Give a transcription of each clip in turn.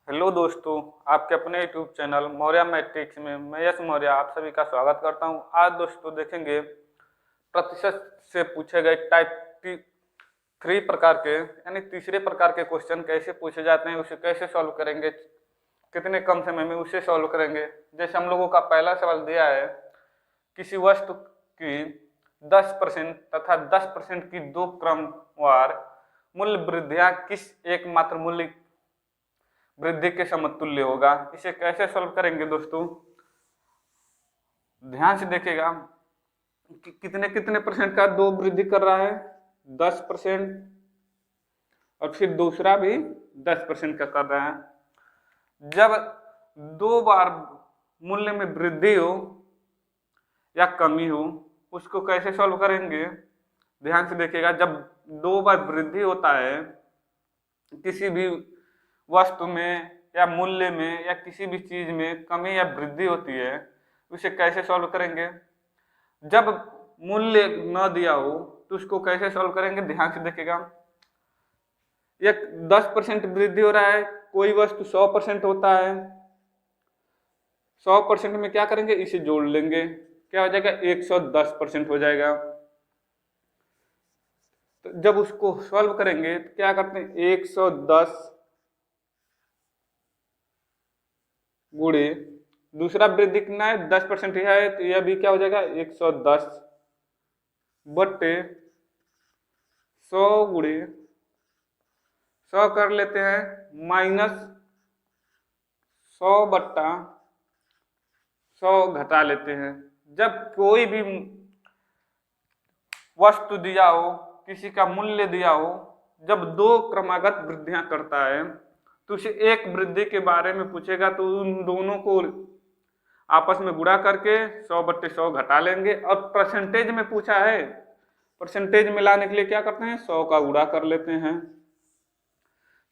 Hello दोस्तों, आपके अपने यूट्यूब चैनल मौर्य मैट्रिक्स में मैं यश मौर्य आप सभी का स्वागत करता हूं। आज दोस्तों देखेंगे प्रतिशत से पूछे गए टाइप 3 प्रकार के यानी तीसरे प्रकार के क्वेश्चन कैसे पूछे जाते हैं, उसे कैसे सॉल्व करेंगे, कितने कम समय में उसे सॉल्व करेंगे। जैसे हम लोगों का पहला सवाल दिया है, किसी वस्तु की 10% तथा 10% की दो क्रमवार मूल्य वृद्धियां किस एकमात्र मूल्य वृद्धि के समतुल्य होगा। इसे कैसे सॉल्व करेंगे दोस्तों, ध्यान से देखिएगा कि कितने कितने परसेंट का दो वृद्धि कर रहा है, 10%, और फिर दूसरा भी 10% का कर रहा है। जब दो बार मूल्य में वृद्धि हो या कमी हो, उसको कैसे सॉल्व करेंगे, ध्यान से देखिएगा। जब दो बार वृद्धि होता है किसी भी वस्तु में या मूल्य में या किसी भी चीज में कमी या वृद्धि होती है, उसे कैसे सॉल्व करेंगे। जब मूल्य न दिया हो तो उसको कैसे सॉल्व करेंगे, ध्यान से देखिएगा। एक 10% वृद्धि हो रहा है, कोई वस्तु 100% होता है, 100% में क्या करेंगे, इसे जोड़ लेंगे, क्या हो जाएगा, 110% हो जाएगा। तो जब उसको सॉल्व करेंगे तो क्या करते हैं, 110 गुणे दूसरा वृद्धि कितना है, 10% है, तो यह भी क्या हो जाएगा, 110 बट्टे 100 गुणे 100 कर लेते हैं माइनस 100 बट्टा 100 घटा लेते हैं। जब कोई भी वस्तु दिया हो, किसी का मूल्य दिया हो, जब दो क्रमागत वृद्धियां करता है तो उसे एक वृद्धि के बारे में पूछेगा तो उन दोनों को आपस में गुणा करके 100/100 घटा लेंगे। और परसेंटेज में पूछा है, परसेंटेज में लाने के लिए क्या करते हैं, 100 का गुणा कर लेते हैं।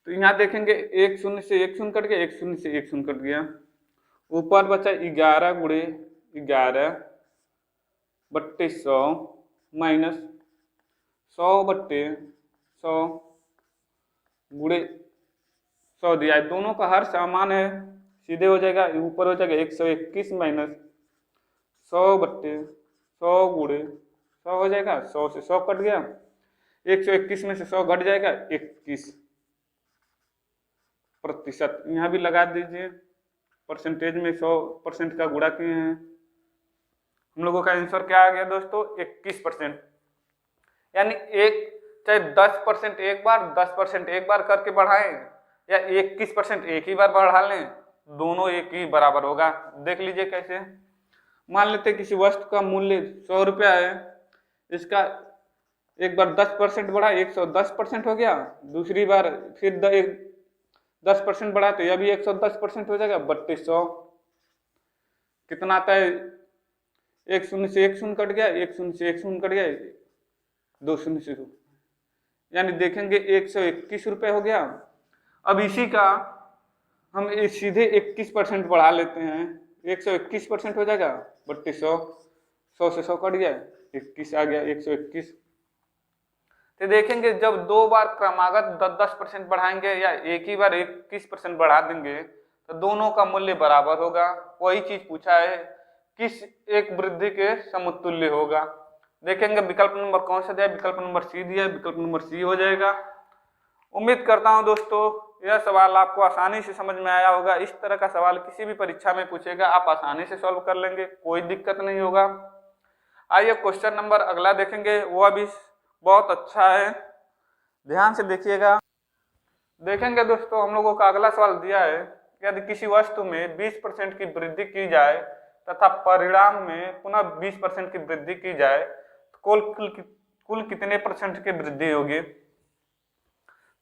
तो यहाँ देखेंगे एक शून्य से एक शून्य कट गया, एक शून्य से एक शून्य कट गया, ऊपर बचा 11 गुणे 11/100 माइनस 100/100 गुणे 100 दिया है। दोनों का हर समान है, सीधे हो जाएगा, ऊपर हो जाएगा 121 माइनस 100/100 गुणे 100 हो जाएगा, 100 से 100 कट गया, 121 में से 100 घट जाएगा, 21%। यहाँ भी लगा दीजिए, परसेंटेज में 100% का गुणा किए हैं, हम लोगों का आंसर क्या आ गया दोस्तों, 21%। यानी एक चाहे 10% एक बार 10% एक बार करके बढ़ाएं या 21% एक ही बार बढ़ा लें, दोनों एक ही बराबर होगा। देख लीजिए कैसे। मान लेते किसी वस्तु का मूल्य 100 रुपया है, इसका एक बार 10% बढ़ा 110% हो गया, दूसरी बार फिर 10% बढ़ा तो यह भी 110% हो जाएगा, 3200 कितना आता है, एक शून्य से एक शून्य कट गया, एक शून्य से एक शून्य कट गया, 2 शून्य से 2, यानी देखेंगे 121 रुपये हो गया। अब इसी का हम सीधे 21% बढ़ा लेते हैं, 121% हो जाएगा, 3200, 100 से 100 कट गया, 21 आ गया, 121। तो देखेंगे जब दो बार क्रमागत 10% बढ़ाएंगे या एक ही बार 21% बढ़ा देंगे तो दोनों का मूल्य बराबर होगा। वही चीज पूछा है, किस एक वृद्धि के समतुल्य होगा। देखेंगे विकल्प नंबर कौन सा दिया, विकल्प नंबर सी दिया, विकल्प नंबर सी हो जाएगा। उम्मीद करता हूं दोस्तों यह सवाल आपको आसानी से समझ में आया होगा। इस तरह का सवाल किसी भी परीक्षा में पूछेगा, आप आसानी से सॉल्व कर लेंगे, कोई दिक्कत नहीं होगा। आइए क्वेश्चन नंबर अगला देखेंगे, वह भी बहुत अच्छा है, ध्यान से देखिएगा। देखेंगे दोस्तों हम लोगों का अगला सवाल दिया है, यदि किसी वस्तु में 20% की वृद्धि की जाए तथा परिणाम में पुनः 20% की वृद्धि की जाए तो कुल कितने परसेंट की वृद्धि होगी।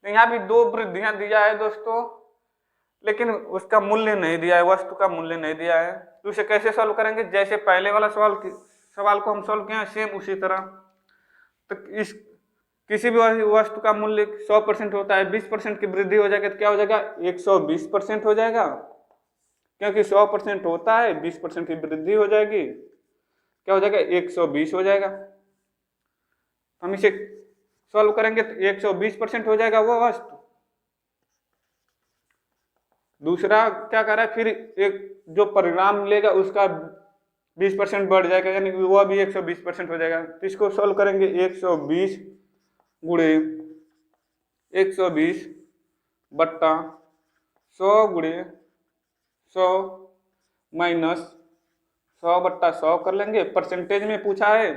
तो यहाँ भी दो वृद्धियां दिया है दोस्तों, लेकिन उसका मूल्य नहीं दिया है, वस्तु का मूल्य नहीं दिया है। तो उसे कैसे सॉल्व करेंगे, जैसे पहले वाला सवाल को हम सॉल्व किए हैं सेम उसी तरह। तो इस किसी भी वस्तु का मूल्य 100% होता है, 20% की वृद्धि हो जाएगी तो क्या हो जाएगा, 120% हो जाएगा, क्योंकि 100% होता है, 20% की वृद्धि हो जाएगी, क्या हो जाएगा, 120 हो जाएगा। हम इसे सॉल्व करेंगे तो 120% हो जाएगा वो वस्तु। दूसरा क्या कर रहा है, फिर एक जो परिणाम मिलेगा उसका 20% बढ़ जाएगा, यानी वह भी 120% हो जाएगा। तो इसको सॉल्व करेंगे, 120 गुणे 120 बट्टा 100 गुणे 100 माइनस 100 बट्टा 100 कर लेंगे। परसेंटेज में पूछा है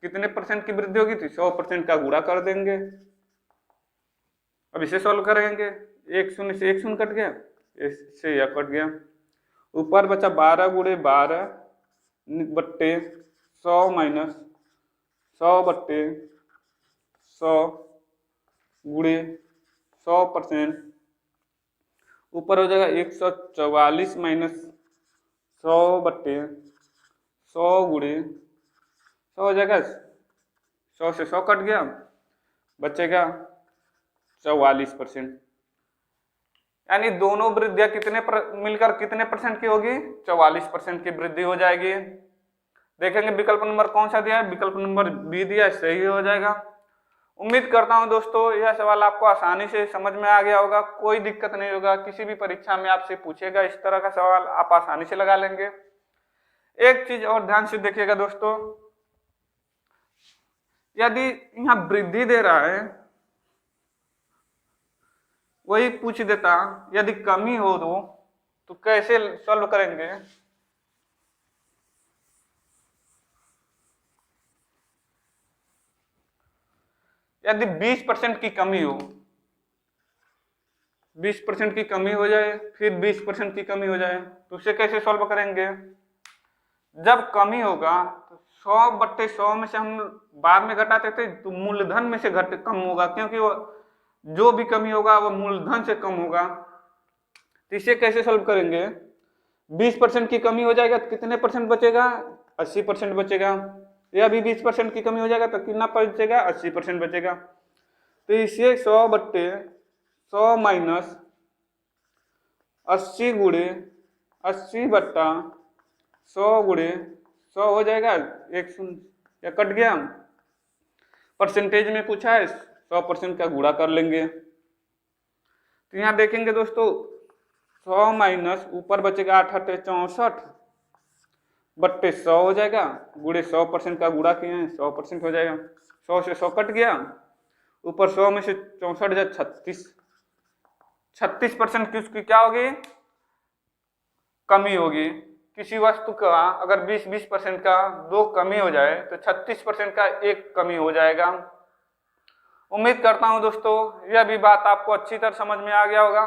कितने परसेंट की वृद्धि होगी, थी 100% का गुणा कर देंगे। अब इसे सॉल्व करेंगे, 1 शून्य से 1 शून्य कट गया, इससे यह कट गया। ऊपर बचा 12 गुणे 12 बट्टे 100 माइनस 100 बट्टे 100 गुणे 100%। ऊपर हो जाएगा 144 माइनस 100 बट्टे 100 गुणे 100 हो जाएगा, 100 से 100 कट गया, बचेगा 44%। यानी दोनों वृद्धियां मिलकर कितने परसेंट की होगी, 44% की वृद्धि हो जाएगी। देखेंगे विकल्प नंबर कौन सा दिया है, विकल्प नंबर बी दिया है, सही हो जाएगा। उम्मीद करता हूं दोस्तों यह सवाल आपको आसानी से समझ में आ गया होगा, कोई दिक्कत नहीं होगा। किसी भी परीक्षा में आपसे पूछेगा इस तरह का सवाल, आप आसानी से लगा लेंगे। एक चीज और ध्यान से देखिएगा दोस्तों, यदि यहाँ वृद्धि दे रहा है वही पूछ देता, यदि कमी हो तो कैसे सॉल्व करेंगे। यदि 20% की कमी हो, 20% की कमी हो जाए, फिर 20% की कमी हो जाए, तो उसे कैसे सॉल्व करेंगे। जब कमी होगा तो 100 बट्टे 100 में से हम बाद में घटाते थे, तो मूलधन में से कम होगा, क्योंकि वो जो भी कमी होगा वो मूलधन से कम होगा। तो इसे कैसे सॉल्व करेंगे, 20% की कमी हो जाएगा तो कितने परसेंट बचेगा, 80% बचेगा। या भी 20% की कमी हो जाएगा तो कितना बचेगा, 80% बचेगा। तो इसे 100 बट्टे 100 माइनस 80 गुणे 80 बट्टा 100 गुणे 100 हो जाएगा, 1 शून्य या कट गया। परसेंटेज में पूछा है 100% का गुणा कर लेंगे। तो यहाँ देखेंगे दोस्तों 100 माइनस ऊपर बचेगा 8 8 64 बट्टे 100 हो जाएगा, गुणे 100% का गुणा किए हैं 100% हो जाएगा। 100 से 100 कट गया, ऊपर 100 में से 64 या 36% की उसकी क्या होगी, कमी होगी। किसी वस्तु का अगर 20% का 2 कमी हो जाए तो 36% का 1 कमी हो जाएगा। उम्मीद करता हूं दोस्तों यह भी बात आपको अच्छी तरह समझ में आ गया होगा।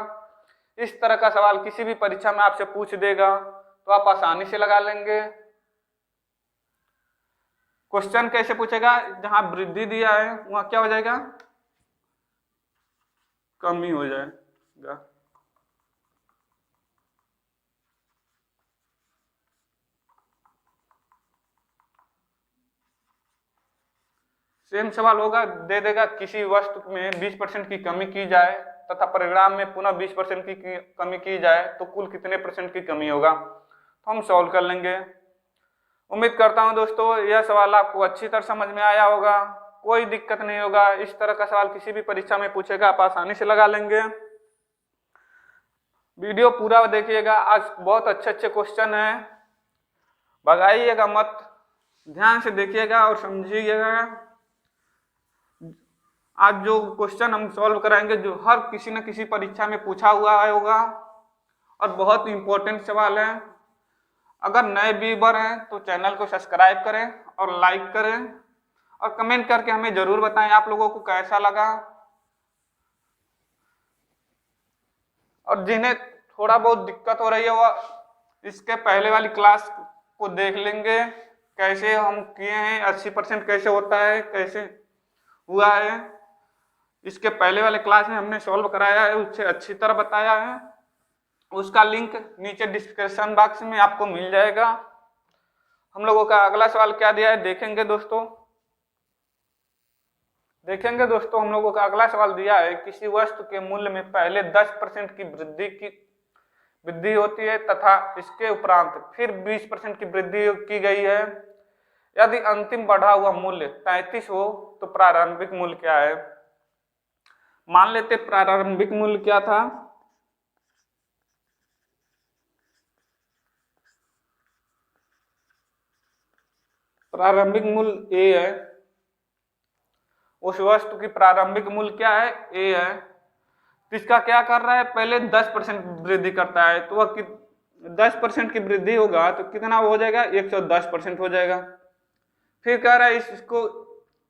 इस तरह का सवाल किसी भी परीक्षा में आपसे पूछ देगा तो आप आसानी से लगा लेंगे। क्वेश्चन कैसे पूछेगा, जहां वृद्धि दिया है वहां क्या हो जाएगा, कमी हो जाएगा। सेम सवाल होगा, दे देगा किसी वस्तु में 20% की कमी की जाए तथा परिणाम में पुनः 20% की कमी की जाए तो कुल कितने परसेंट की कमी होगा, तो हम सॉल्व कर लेंगे। उम्मीद करता हूं दोस्तों यह सवाल आपको अच्छी तरह समझ में आया होगा, कोई दिक्कत नहीं होगा। इस तरह का सवाल किसी भी परीक्षा में पूछेगा आप आसानी से लगा लेंगे। वीडियो पूरा देखिएगा, आज बहुत अच्छे अच्छे क्वेश्चन हैं, भगाइएगा मत, ध्यान से देखिएगा और समझिएगा। आज जो क्वेश्चन हम सॉल्व कराएंगे जो हर किसी न किसी परीक्षा में पूछा हुआ होगा और बहुत इंपॉर्टेंट सवाल है। अगर नए व्यूअर हैं तो चैनल को सब्सक्राइब करें और लाइक करें और कमेंट करके हमें जरूर बताएं आप लोगों को कैसा लगा। और जिन्हें थोड़ा बहुत दिक्कत हो रही है वो इसके पहले वाली क्लास को देख लेंगे, कैसे हम किए हैं, 80% कैसे होता है, कैसे हुआ है। इसके पहले वाले क्लास में हमने सॉल्व कराया है, उससे अच्छी तरह बताया है, उसका लिंक नीचे डिस्क्रिप्शन बॉक्स में आपको मिल जाएगा। हम लोगों का अगला सवाल क्या दिया है देखेंगे दोस्तों। हम लोगों का अगला सवाल दिया है, किसी वस्तु के मूल्य में पहले 10% की वृद्धि होती है तथा इसके उपरांत फिर 20% की वृद्धि की गई है। यदि अंतिम बढ़ा हुआ मूल्य 33 हो तो प्रारंभिक मूल्य क्या है। मान लेते प्रारंभिक मूल्य क्या था, प्रारंभिक मूल्य ए है, उस वस्तु की प्रारंभिक मूल्य क्या है, ए है, तो इसका क्या कर रहा है, पहले 10% वृद्धि करता है, तो वह 10% की वृद्धि होगा तो कितना हो जाएगा, 110% हो जाएगा। फिर कह रहा है इसको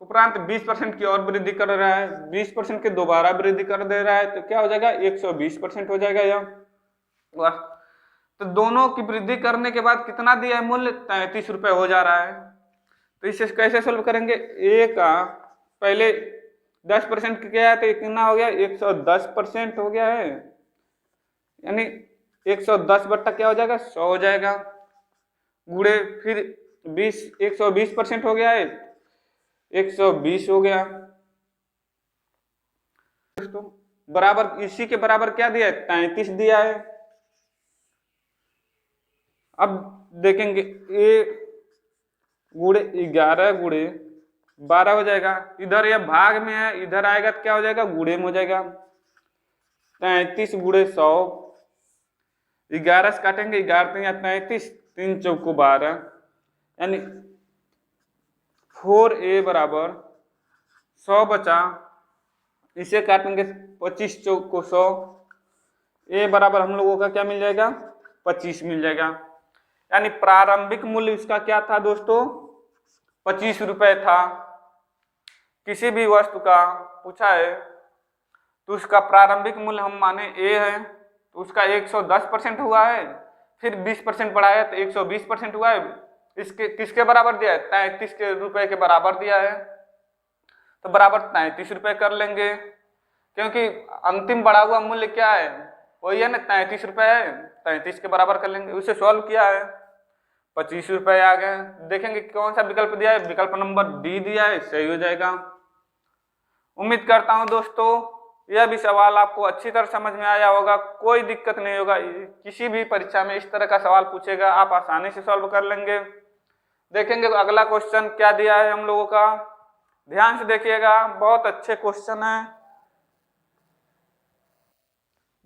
उपरांत 20% की और वृद्धि कर रहा है, 20% की दोबारा वृद्धि कर दे रहा है, तो क्या हो जाएगा, 120% हो जाएगा यह। तो दोनों की वृद्धि करने के बाद कितना दिया है मूल्य, 33 रुपए हो जा रहा है। तो इसे कैसे सोल्व करेंगे, ए का पहले 10% क्या है तो कितना हो गया, 110% हो गया है, यानी 110 बट्टा क्या हो जाएगा, 100 हो जाएगा, गुणे फिर 120% हो गया है, 120 हो गया, दोस्तों बराबर इसी के बराबर क्या दिया है, 33 दिया है। अब देखेंगे ए गुणे 11 गुणे 12 हो जाएगा, इधर यह भाग में है, इधर आएगा तो क्या हो जाएगा, गुणे में हो जाएगा, 33 गुणे 100, 11 से काटेंगे, 11 या 33, 3 चौको 12, यानी 4a बराबर 100 बचा, इसे काटेंगे 25 चौको 100, ए बराबर हम लोगों का क्या मिल जाएगा, 25 मिल जाएगा। यानी प्रारंभिक मूल्य इसका क्या था दोस्तों, 25 रुपए था। किसी भी वस्तु का पूछा है तो उसका प्रारंभिक मूल्य हम माने ए है, तो उसका 110% हुआ है, फिर 20% बढ़ाया तो 120% हुआ है, इसके किसके बराबर दिया है, 33 के रुपए के बराबर दिया है, तो बराबर 33 रुपए कर लेंगे, क्योंकि अंतिम बढ़ा हुआ मूल्य क्या है, वही है ना, 33 रुपए है, 33 के बराबर कर लेंगे। उसे सॉल्व किया है, 25 रुपए आ गए। देखेंगे कौन सा विकल्प दिया है, विकल्प नंबर डी दिया है, सही हो जाएगा। उम्मीद करता हूं दोस्तों यह भी सवाल आपको अच्छी तरह समझ में आया होगा, कोई दिक्कत नहीं होगा, किसी भी परीक्षा में इस तरह का सवाल पूछेगा आप आसानी से सॉल्व कर लेंगे। देखेंगे अगला क्वेश्चन क्या दिया है हम लोगों का, ध्यान से देखिएगा, बहुत अच्छे क्वेश्चन है।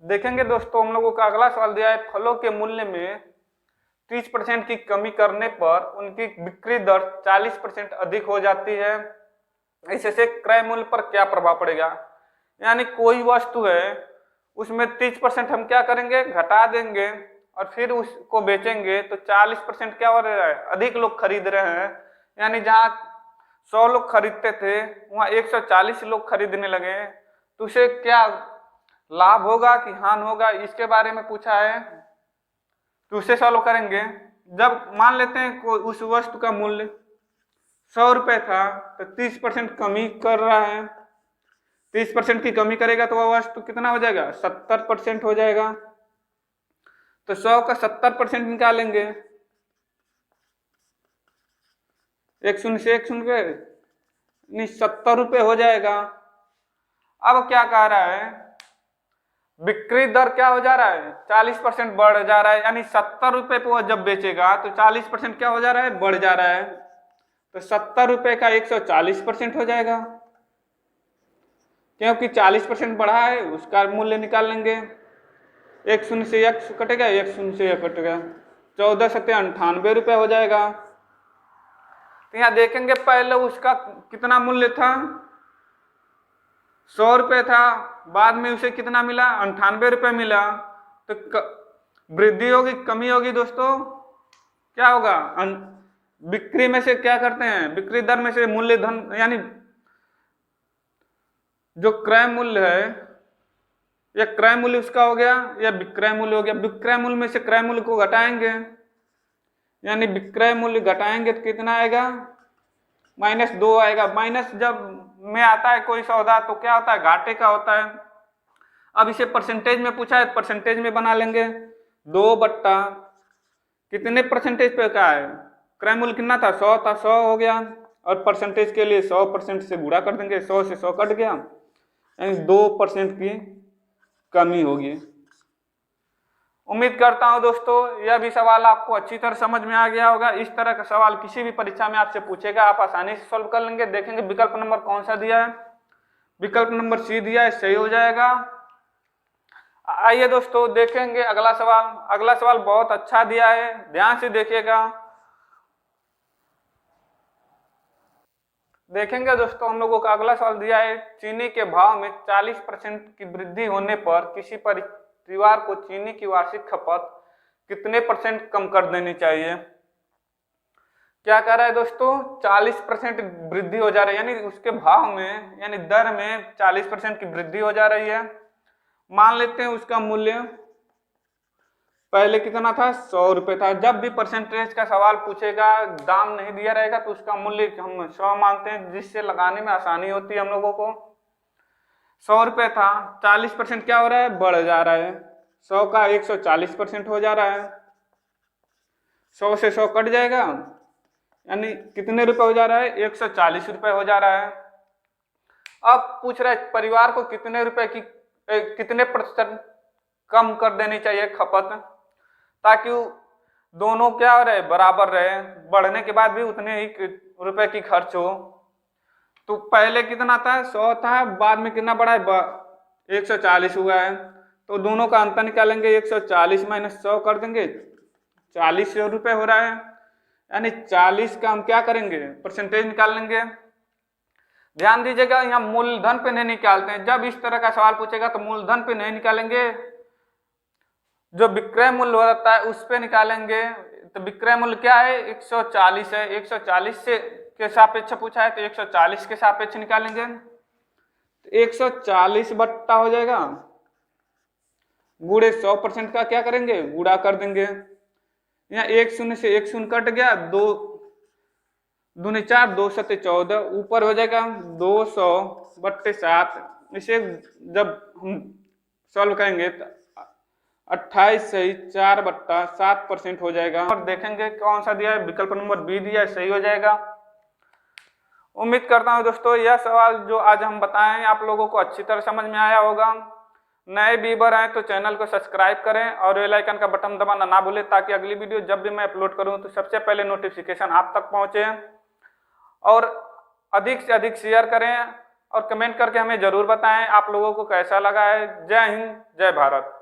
देखेंगे दोस्तों हम लोगों का अगला सवाल दिया है, फलों के मूल्य में 30% की कमी करने पर उनकी बिक्री दर 40% अधिक हो जाती है, इससे क्रय मूल्य पर क्या प्रभाव पड़ेगा। यानी कोई वस्तु है उसमें 30% हम क्या करेंगे, घटा देंगे और फिर उसको बेचेंगे तो 40% क्या हो रहा है, अधिक लोग खरीद रहे हैं, यानी जहाँ 100 लोग खरीदते थे वहाँ 140 लोग खरीदने लगे, तो उसे क्या लाभ होगा कि हानि होगा, इसके बारे में पूछा है, तो उसे सॉल्व करेंगे। जब मान लेते हैं कोई उस वस्तु का मूल्य 100 रुपए था तो 30% कमी कर रहा है, 30% की कमी करेगा तो वह वस्तु कितना हो जाएगा, 70% हो जाएगा, तो 100 का 70% निकालेंगे, 1 शून्य से 1 शून्य नहीं 70 रुपए हो जाएगा। अब क्या कह रहा है, बिक्री दर क्या हो जा रहा है, 40% बढ़ जा रहा है, यानी 70 रुपए पे वह जब बेचेगा तो 40% क्या हो जा रहा है, बढ़ जा रहा है, तो 70 रुपए का 140% हो जाएगा, क्योंकि 40% बढ़ा है उसका मूल्य निकाल लेंगे, 1 शून्य से 1 कटेगा, 1 शून्य से 1 कटेगा, 14 सत्ते 98 रुपए हो जाएगा। तो यहाँ देखेंगे पहले उसका कितना मूल्य था, 100 रुपए था, बाद में उसे कितना मिला, 98 रुपए मिला, तो वृद्धि होगी कमी होगी दोस्तों, क्या होगा, बिक्री में से क्या करते हैं, बिक्री दर में से मूल्य धन, यानी जो क्रय मूल्य है या क्रय मूल्य उसका हो गया या विक्रय मूल्य हो गया, विक्रय मूल्य में से क्रय मूल्य को घटाएंगे, यानी विक्रय मूल्य घटाएंगे तो कितना आएगा, -2 आएगा। माइनस जब में आता है कोई सौदा तो क्या होता है, घाटे का होता है। अब इसे परसेंटेज में पूछा है, परसेंटेज में बना लेंगे, 2 बट्टा कितने परसेंटेज पे का है, क्रय मूल्य कितना था, 100 था, 100 हो गया, और परसेंटेज के लिए 100% से गुणा कर देंगे, 100 से 100 कट गया, यानी 2% की कमी होगी। उम्मीद करता हूं दोस्तों यह भी सवाल आपको अच्छी तरह समझ में आ गया होगा। इस तरह का सवाल किसी भी परीक्षा में आपसे पूछेगा, आप आसानी से सॉल्व कर लेंगे। देखेंगे विकल्प नंबर कौन सा दिया है, विकल्प नंबर सी दिया है, सही हो जाएगा। आइए दोस्तों देखेंगे अगला सवाल। अगला सवाल बहुत अच्छा दिया है, ध्यान से देखिएगा। देखेंगे दोस्तों, हम लोगों का अगला सवाल दिया है, चीनी के भाव में 40% की वृद्धि होने पर किसी परिवार को चीनी की वार्षिक खपत कितने % कम कर देनी चाहिए। क्या कह रहा है दोस्तों, 40% वृद्धि हो जा रही है, यानी उसके भाव में यानी दर में 40% की वृद्धि हो जा रही है। मान लेते हैं उसका मूल्य पहले कितना था, 100 रुपये था। जब भी परसेंटेज का सवाल पूछेगा, दाम नहीं दिया रहेगा, तो उसका मूल्य हम 100 मानते हैं, जिससे लगाने में आसानी होती है हम लोगों को। 100 रुपये था, 40% क्या हो रहा है, बढ़ जा रहा है। 100 का 140% हो जा रहा है। 100 से 100 कट जाएगा, यानी कितने रुपए हो जा रहा है, 140 रुपये हो जा रहा है। अब पूछ रहा है परिवार को कितने रुपए की कितने % कम कर देनी चाहिए खपत, ताकि दोनों क्या हो रहे, बराबर रहे, बढ़ने के बाद भी उतने ही रुपए की खर्च हो। तो पहले कितना था, 100 था, बाद में कितना बढ़ा है, 140 हुआ है। तो दोनों का अंतर निकालेंगे, 140 माइनस 100 कर देंगे, 40 रुपये हो रहा है। यानी 40 का हम क्या करेंगे, परसेंटेज निकाल लेंगे। ध्यान दीजिएगा, यहाँ मूलधन पे नहीं निकालते हैं। जब इस तरह का सवाल पूछेगा तो मूलधन पे नहीं निकालेंगे, जो विक्रय मूल्य होता है उस पे निकालेंगे। तो विक्रय मूल्य क्या है, 140 है। 140 से के सापेक्ष पूछा है, तो 140 के सापेक्ष निकालेंगे। तो 140 बट्टा हो जाएगा, गुणे 100% का क्या करेंगे, गुणा कर देंगे। यहाँ 1 शून्य से 1 शून्य कट गया, 2 दूनी 4, 2 सत्ते 14, ऊपर हो जाएगा 200 बट्टे 7। इसे जब हम सॉल्व करेंगे तो 28 सही 4/7% हो जाएगा। और देखेंगे कौन सा दिया है, विकल्प नंबर बी दिया है, सही हो जाएगा। उम्मीद करता हूं दोस्तों यह सवाल जो आज हम बताएं आप लोगों को अच्छी तरह समझ में आया होगा। नए व्यूअर हैं तो चैनल को सब्सक्राइब करें और बेल आइकन का बटन दबाना ना भूलें, ताकि अगली वीडियो जब भी मैं अपलोड करूं तो सबसे पहले नोटिफिकेशन आप तक पहुंचे। और अधिक से अधिक शेयर करें और कमेंट करके हमें जरूर बताएं आप लोगों को कैसा लगा है। जय हिंद, जय भारत।